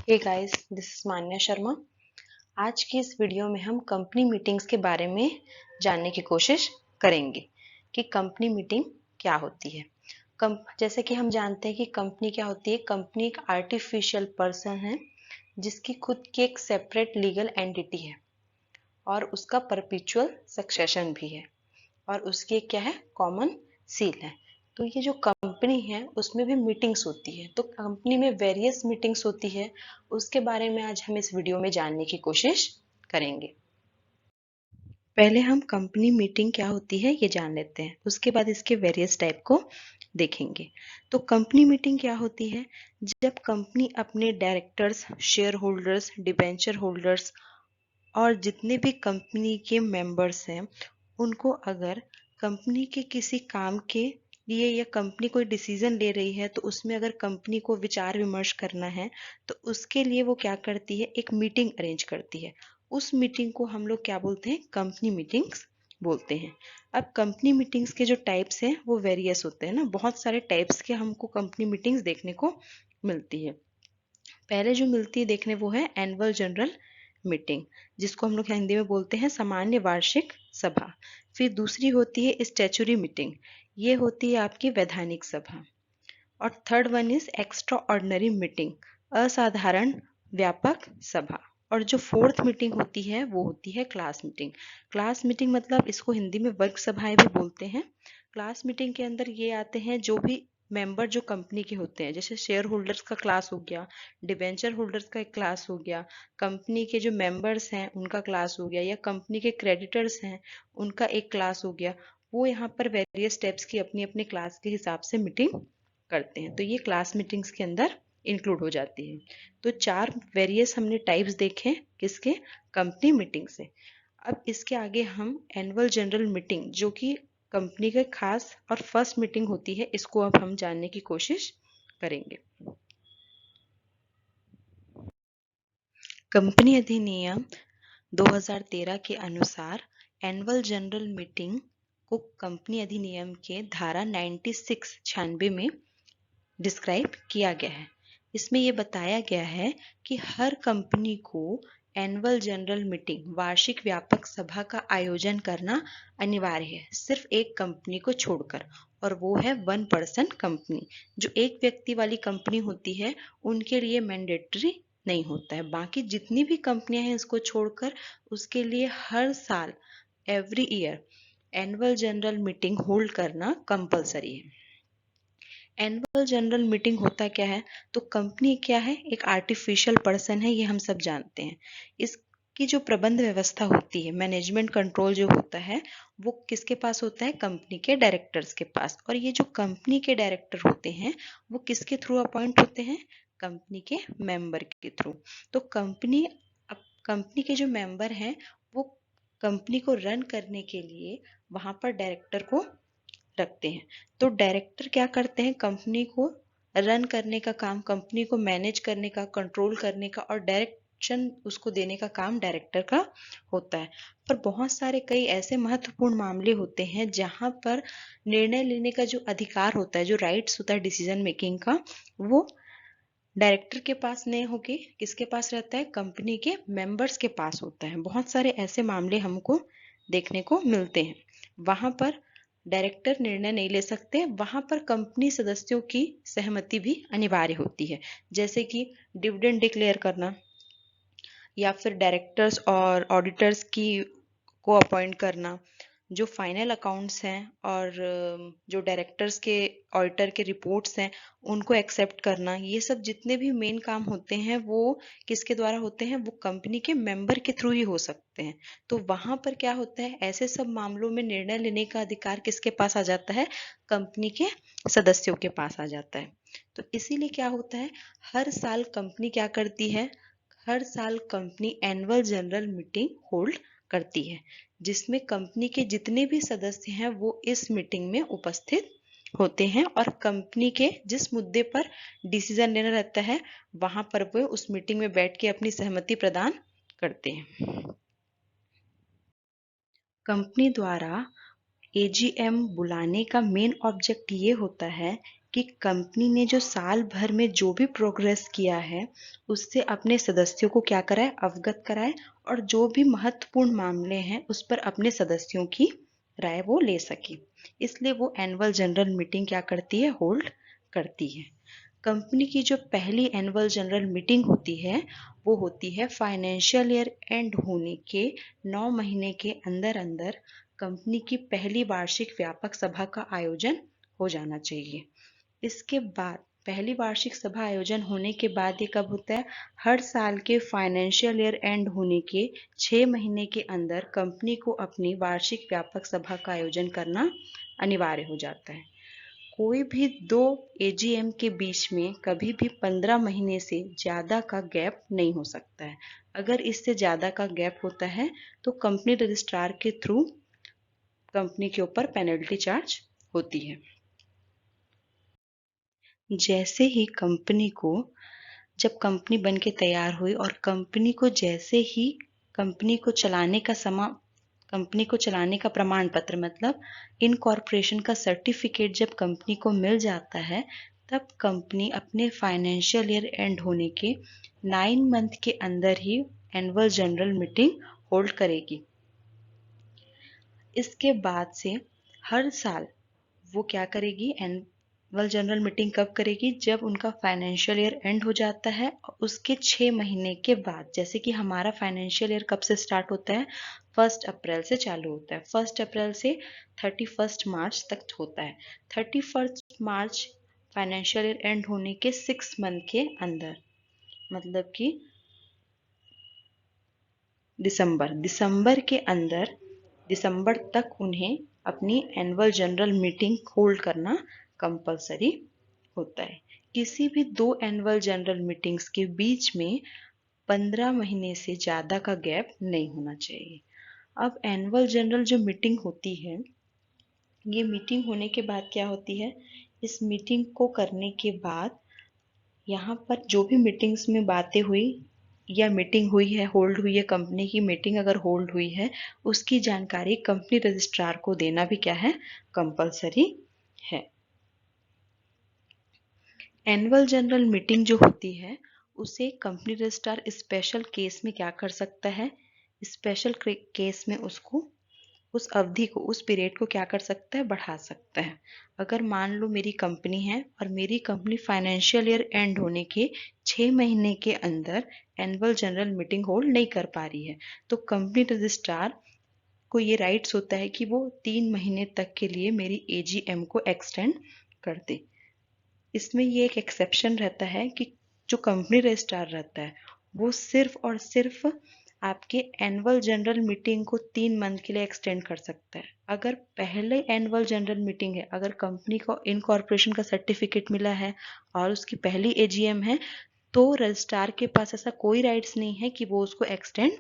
Hey guys, this is मान्या शर्मा। आज की इस वीडियो में हम कंपनी मीटिंग्स के बारे में जानने की कोशिश करेंगे कि कंपनी मीटिंग क्या होती है। जैसे कि हम जानते हैं कि कंपनी क्या होती है। कंपनी एक आर्टिफिशियल पर्सन है जिसकी खुद की एक सेपरेट लीगल एंटिटी है और उसका परपेचुअल सक्सेशन भी है और उसकी एक क्या है, कॉमन सील है। तो ये जो कंपनी है उसमें भी मीटिंग्स होती है, तो कंपनी में वेरियस मीटिंग्स होती है, उसके बारे में आज हम इस वीडियो में जानने की कोशिश करेंगे। पहले हम कंपनी मीटिंग क्या होती है ये जान लेते हैं, उसके बाद इसके वेरियस टाइप को देखेंगे। तो कंपनी मीटिंग क्या होती है? जब कंपनी अपने directors, share holders, debenture holders और जितने भी कंपनी के मेंबर्स हैं उनको अगर कंपनी के किसी काम के लिए या कंपनी कोई डिसीजन ले रही है तो उसमें अगर कंपनी को विचार विमर्श करना है तो उसके लिए वो क्या करती है, एक मीटिंग अरेंज करती है। उस मीटिंग को हम लोग क्या बोलते हैं, कंपनी मीटिंग्स बोलते हैं। अब कंपनी मीटिंग्स के जो टाइप्स हैं वो वेरियस होते हैं ना, बहुत सारे टाइप्स के हमको कंपनी मीटिंग्स देखने को मिलती है। पहले जो मिलती है देखने वो है एनुअल जनरल मीटिंग, जिसको हम लोग हिंदी में बोलते हैं सामान्य वार्षिक सभा। फिर दूसरी होती है स्टैच्यूटरी मीटिंग, ये होती है आपकी वैधानिक सभा। और third one is extra ordinary meeting, असाधारण व्यापक सभा। और जो फोर्थ मीटिंग होती है वो होती है क्लास मीटिंग। क्लास मीटिंग मतलब इसको हिंदी में वर्ग सभाएं भी बोलते हैं। क्लास मीटिंग के अंदर ये आते हैं जो भी मेंबर जो कंपनी के होते हैं, जैसे शेयर होल्डर्स का क्लास हो गया, डिबेंचर होल्डर्स का एक क्लास हो गया, कंपनी के जो मेंबर्स हैं उनका क्लास हो गया, या कंपनी के क्रेडिटर्स हैं उनका एक क्लास हो गया। वो यहाँ पर वेरियस स्टेप्स की अपनी अपनी क्लास के हिसाब से मीटिंग करते हैं, तो ये क्लास मीटिंग्स के अंदर इंक्लूड हो जाती है। तो चार वेरियस हमने टाइप्स देखे किसके, कंपनी मीटिंग से। अब इसके आगे हम एनुअल जनरल मीटिंग, जो कि कंपनी के खास और फर्स्ट मीटिंग होती है, इसको अब हम जानने की कोशिश करेंगे। कंपनी अधिनियम 2013 के अनुसार एनुअल जनरल मीटिंग को कंपनी अधिनियम के धारा 96 में डिस्क्राइब किया गया है। इसमें यह बताया गया है कि हर कंपनी को एनुअल जनरल मीटिंग, वार्षिक व्यापक सभा का आयोजन करना अनिवार्य है, सिर्फ एक कंपनी को छोड़कर, और वो है वन पर्सन कंपनी। जो एक व्यक्ति वाली कंपनी होती है उनके लिए मैंडेटरी नहीं होता है, बाकी जितनी भी कंपनियां हैं इसको छोड़कर उसके लिए हर साल, every year, annual general meeting hold करना कंपलसरी है। एनुअल जनरल मीटिंग होता क्या है? तो कंपनी क्या है, एक आर्टिफिशियल पर्सन है, ये हम सब जानते हैं। इसकी जो प्रबंध व्यवस्था होती है, मैनेजमेंट कंट्रोल जो होता है, वो किसके पास होता है? कंपनी के डायरेक्टर्स के पास। और ये जो कंपनी के डायरेक्टर होते हैं वो किसके थ्रू अपॉइंट होते हैं? कंपनी के मेंबर के थ्रू। तो कंपनी के जो मेंबर हैं वो कंपनी को रन करने के लिए वहां पर डायरेक्टर को रखते हैं। तो डायरेक्टर क्या करते हैं? कंपनी को रन करने का काम, कंपनी को मैनेज करने का, कंट्रोल करने का और डायरेक्शन उसको देने का काम डायरेक्टर का होता है। पर बहुत सारे कई ऐसे महत्वपूर्ण मामले होते हैं जहां पर निर्णय लेने का जो अधिकार होता है, जो राइट्स होता है डिसीजन मेकिंग का, वो डायरेक्टर के पास नहीं होके किसके पास रहता है? कंपनी के मेंबर्स के पास होता है। बहुत सारे ऐसे मामले हमको देखने को मिलते हैं, वहां पर डायरेक्टर निर्णय नहीं ले सकते, वहां पर कंपनी सदस्यों की सहमति भी अनिवार्य होती है। जैसे कि डिविडेंड डिक्लेयर करना, या फिर डायरेक्टर्स और ऑडिटर्स की को अपॉइंट करना, जो फाइनल अकाउंट्स हैं और जो डायरेक्टर्स के, ऑडिटर के रिपोर्ट्स हैं उनको एक्सेप्ट करना, ये सब जितने भी मेन काम होते हैं वो किसके द्वारा होते हैं? वो कंपनी के मेंबर के थ्रू ही हो सकते हैं। तो वहां पर क्या होता है, ऐसे सब मामलों में निर्णय लेने का अधिकार किसके पास आ जाता है? कंपनी के सदस्यों के पास आ जाता है। तो इसीलिए क्या होता है, हर साल कंपनी क्या करती है? हर साल company annual general meeting hold करती है, जिसमें कंपनी के जितने भी सदस्य हैं वो इस मीटिंग में उपस्थित होते हैं और कंपनी के जिस मुद्दे पर डिसीजन लेना रहता है वहां पर वो उस मीटिंग में बैठ के अपनी सहमति प्रदान करते हैं। कंपनी द्वारा एजीएम बुलाने का मेन ऑब्जेक्ट ये होता है कि कंपनी ने जो साल भर में जो भी प्रोग्रेस किया है उससे अपने सदस्यों को क्या कराए, अवगत कराए, और जो भी महत्वपूर्ण मामले हैं उस पर अपने सदस्यों की राय वो ले सके। इसलिए वो एनुअल जनरल मीटिंग क्या करती है, होल्ड करती है। कंपनी की जो पहली एनुअल जनरल मीटिंग होती है वो होती है फाइनेंशियल ईयर एंड होने के 9 महीने के अंदर अंदर कंपनी की पहली वार्षिक व्यापक सभा का आयोजन हो जाना चाहिए। इसके बाद पहली वार्षिक सभा आयोजन होने के बाद ये कब होता है, हर साल के फाइनेंशियल ईयर एंड होने के 6 महीने के अंदर कंपनी को अपनी वार्षिक व्यापक सभा का आयोजन करना अनिवार्य हो जाता है। कोई भी दो एजीएम के बीच में कभी भी 15 महीने से ज़्यादा का गैप नहीं हो सकता है। अगर इससे ज़्यादा का गैप होता है तो कंपनी रजिस्ट्रार के थ्रू कंपनी के ऊपर पेनल्टी चार्ज होती है। जैसे ही कंपनी को, जब कंपनी बन के तैयार हुई और कंपनी को जैसे ही कंपनी को चलाने का कंपनी को चलाने का प्रमाण पत्र मतलब इनकॉर्पोरेशन का सर्टिफिकेट जब कंपनी को मिल जाता है तब कंपनी अपने फाइनेंशियल ईयर एंड होने के 9 मंथ के अंदर ही एनुअल जनरल मीटिंग होल्ड करेगी। इसके बाद से हर साल वो क्या करेगी, एनुअल जनरल मीटिंग कब करेगी, जब उनका फाइनेंशियल ईयर एंड हो जाता है उसके 6 महीने के बाद। जैसे कि हमारा फाइनेंशियल ईयर कब से स्टार्ट होता है, 1 अप्रैल से चालू होता है, 1 अप्रैल से 31 मार्च तक होता है। 31 मार्च फाइनेंशियल ईयर एंड होने के 6 मंथ के अंदर, मतलब कि दिसंबर के अंदर, दिसंबर तक उन्हें अपनी एनुअल जनरल मीटिंग होल्ड करना कंपलसरी होता है। किसी भी दो एनुअल जनरल मीटिंग्स के बीच में 15 महीने से ज़्यादा का गैप नहीं होना चाहिए। अब एनुअल जनरल जो मीटिंग होती है, ये मीटिंग होने के बाद क्या होती है, इस मीटिंग को करने के बाद यहाँ पर जो भी मीटिंग्स में बातें हुई या मीटिंग हुई है, होल्ड हुई है, कंपनी की मीटिंग अगर होल्ड हुई है उसकी जानकारी कंपनी रजिस्ट्रार को देना भी क्या है, कंपलसरी है। एनुअल जनरल मीटिंग जो होती है उसे कंपनी रजिस्ट्रार स्पेशल केस में क्या कर सकता है, स्पेशल केस में उसको उस अवधि को, उस पीरियड को क्या कर सकता है, बढ़ा सकता है। अगर मान लो मेरी कंपनी है और मेरी कंपनी फाइनेंशियल ईयर एंड होने के 6 महीने के अंदर एनुअल जनरल मीटिंग होल्ड नहीं कर पा रही है तो कंपनी रजिस्ट्रार को ये राइट्स होता है कि वो 3 महीने तक के लिए मेरी एजीएम को एक्सटेंड कर दे। इसमें ये एक एक्सेप्शन रहता है कि जो कंपनी रजिस्ट्रार रहता है वो सिर्फ और सिर्फ आपके एनुअल जनरल मीटिंग को 3 मंथ के लिए एक्सटेंड कर सकता है। अगर पहले एनुअल जनरल मीटिंग है, अगर कंपनी को इनकॉर्पोरेशन का सर्टिफिकेट मिला है और उसकी पहली एजीएम है तो रजिस्ट्रार के पास ऐसा कोई राइट्स नहीं है कि वो उसको एक्सटेंड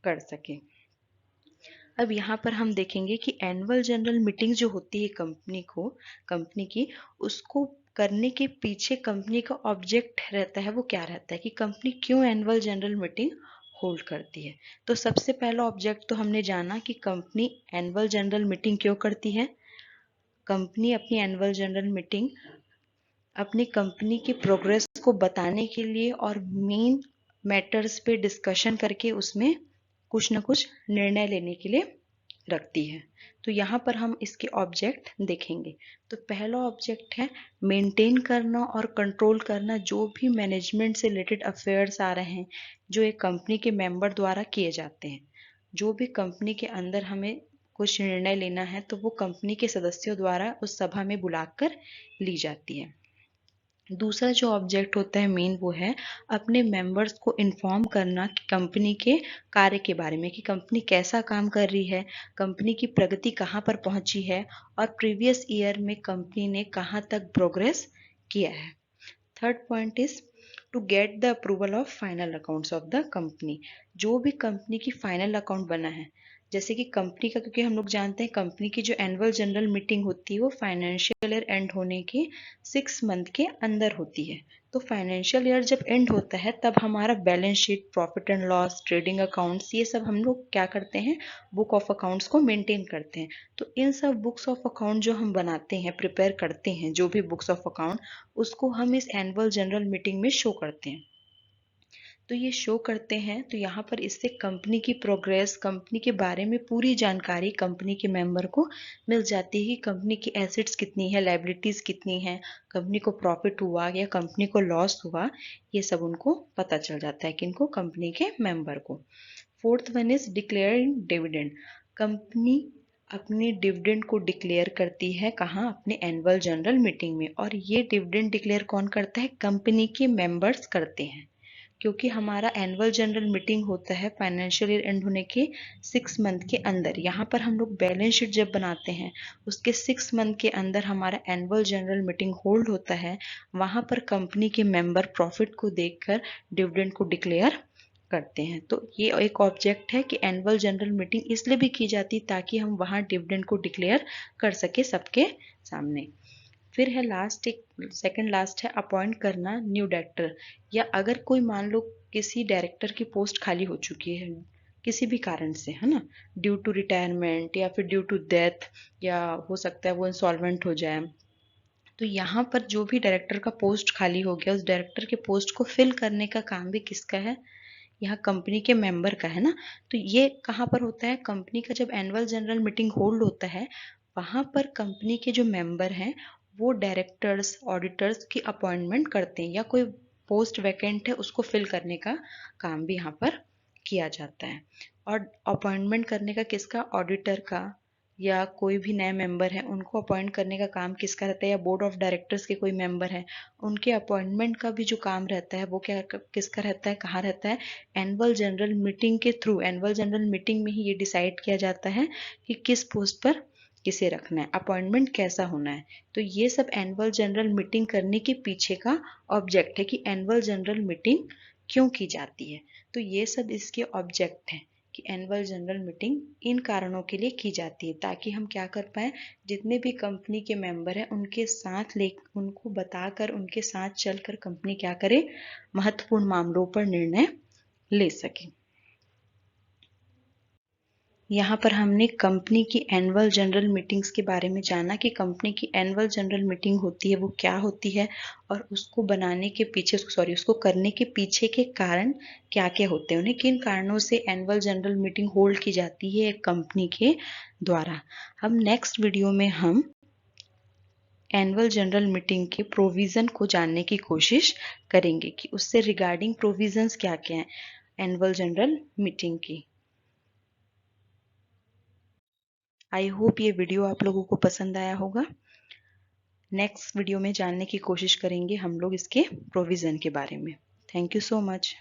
कर सके। अब यहाँ पर हम देखेंगे कि एनुअल जनरल मीटिंग जो होती है कंपनी की, उसको करने के पीछे कंपनी का ऑब्जेक्ट रहता है, वो क्या रहता है कि कंपनी क्यों एनुअल जनरल मीटिंग होल्ड करती है। तो सबसे पहला ऑब्जेक्ट तो हमने जाना कि कंपनी एनुअल जनरल मीटिंग क्यों करती है। कंपनी अपनी एनुअल जनरल मीटिंग अपनी कंपनी की प्रोग्रेस को बताने के लिए और मेन मैटर्स पे डिस्कशन करके उसमें कुछ ना कुछ निर्णय लेने के लिए रखती है। तो यहाँ पर हम इसके ऑब्जेक्ट देखेंगे। तो पहला ऑब्जेक्ट है मेंटेन करना और कंट्रोल करना जो भी मैनेजमेंट से रिलेटेड अफेयर्स आ रहे हैं जो एक कंपनी के मेंबर द्वारा किए जाते हैं। जो भी कंपनी के अंदर हमें कुछ निर्णय लेना है तो वो कंपनी के सदस्यों द्वारा उस सभा में बुलाकर ली जाती है। दूसरा जो ऑब्जेक्ट होता है मेन, वो है अपने मेंबर्स को इन्फॉर्म करना कि कंपनी के कार्य के बारे में, कि कंपनी कैसा काम कर रही है, कंपनी की प्रगति कहाँ पर पहुंची है और प्रीवियस ईयर में कंपनी ने कहाँ तक प्रोग्रेस किया है। Third point is to get the approval of final accounts of the company. जो भी कंपनी की फाइनल अकाउंट बना है, जैसे कि कंपनी का, क्योंकि हम लोग जानते हैं कंपनी की जो एनुअल जनरल मीटिंग होती है वो फाइनेंशियल ईयर एंड होने के 6 मंथ के अंदर होती है। तो फाइनेंशियल ईयर जब एंड होता है तब हमारा balance sheet, profit and loss, trading accounts, ये सब हम लोग क्या करते हैं, बुक ऑफ अकाउंट्स को मेंटेन करते हैं। तो इन सब बुक्स ऑफ अकाउंट जो हम बनाते हैं, प्रिपेयर करते हैं, जो भी बुक्स ऑफ अकाउंट, उसको हम इस एनुअल जनरल मीटिंग में शो करते हैं। तो ये शो करते हैं, तो यहाँ पर इससे कंपनी की प्रोग्रेस, कंपनी के बारे में पूरी जानकारी कंपनी के मेंबर को मिल जाती है कि कंपनी की एसेट्स कितनी है, लायबिलिटीज कितनी है, कंपनी को प्रॉफिट हुआ या कंपनी को लॉस हुआ, ये सब उनको पता चल जाता है, किनको, कंपनी के मेंबर को। Fourth one is declaring dividend. Company अपनी डिविडेंड को डिक्लेयर करती है, कहाँ, अपने एनुअल जनरल मीटिंग में। और ये डिविडेंड डिक्लेयर कौन करता है, कंपनी के मेंबर्स करते हैं, क्योंकि हमारा एनुअल जनरल मीटिंग होता है फाइनेंशियल ईयर एंड होने के 6 मंथ के अंदर। यहाँ पर हम लोग बैलेंस शीट जब बनाते हैं उसके 6 मंथ के अंदर हमारा एनुअल जनरल मीटिंग होल्ड होता है। वहाँ पर कंपनी के मेंबर प्रॉफिट को देखकर डिविडेंड को डिक्लेयर करते हैं। तो ये एक ऑब्जेक्ट है कि एनुअल जनरल मीटिंग इसलिए भी की जाती ताकि हम वहाँ डिविडेंड को डिक्लेयर कर सके सबके सामने। फिर है लास्ट, एक सेकंड लास्ट है अपॉइंट करना न्यू डायरेक्टर। या अगर कोई मान लो किसी डायरेक्टर की पोस्ट खाली हो चुकी है किसी भी कारण से, है ना, ड्यू टू रिटायरमेंट या फिर ड्यू टू डेथ, या हो सकता है वो इंसॉल्वेंट हो जाए, तो यहाँ पर जो भी डायरेक्टर का पोस्ट खाली हो गया उस डायरेक्टर के पोस्ट को फिल करने का काम भी किसका है, यहाँ कंपनी के मेंबर का है ना। तो ये कहाँ पर होता है, कंपनी का जब एनुअल जनरल मीटिंग होल्ड होता है वहाँ पर कंपनी के जो मेंबर हैं वो डायरेक्टर्स, ऑडिटर्स की अपॉइंटमेंट करते हैं, या कोई पोस्ट वैकेंट है उसको फिल करने का काम भी यहाँ पर किया जाता है। और अपॉइंटमेंट करने का किसका, ऑडिटर का, या कोई भी नए मेंबर है उनको अपॉइंट करने का काम किसका रहता है, या बोर्ड ऑफ डायरेक्टर्स के कोई मेंबर हैं उनके अपॉइंटमेंट का भी जो काम रहता है वो क्या किसका रहता है, कहाँ रहता है, एनुअल जनरल मीटिंग के थ्रू। एनुअल जनरल मीटिंग में ही ये डिसाइड किया जाता है कि किस पोस्ट पर किसे रखना है, अपॉइंटमेंट कैसा होना है। तो ये सब एनुअल जनरल मीटिंग करने के पीछे का ऑब्जेक्ट है कि एनुअल जनरल मीटिंग क्यों की जाती है। तो ये सब इसके ऑब्जेक्ट हैं कि एनुअल जनरल मीटिंग इन कारणों के लिए की जाती है ताकि हम क्या कर पाए, जितने भी कंपनी के मेंबर हैं उनके साथ उनको बताकर, उनके साथ चलकर कंपनी क्या करे, महत्वपूर्ण मामलों पर निर्णय ले सके। यहाँ पर हमने कंपनी की एनुअल जनरल मीटिंग्स के बारे में जाना कि कंपनी की एनुअल जनरल मीटिंग होती है वो क्या होती है, और उसको बनाने के पीछे, उसको करने के पीछे के कारण क्या क्या होते हैं, उन्हें किन कारणों से एनुअल जनरल मीटिंग होल्ड की जाती है एक कंपनी के द्वारा। हम नेक्स्ट वीडियो में हम एनुअल जनरल मीटिंग के प्रोविजन को जानने की कोशिश करेंगे कि उससे रिगार्डिंग प्रोविजंस क्या क्या हैं एनुअल जनरल मीटिंग की। आई होप ये वीडियो आप लोगों को पसंद आया होगा। नेक्स्ट वीडियो में जानने की कोशिश करेंगे हम लोग इसके प्रोविज़न के बारे में। Thank you so much.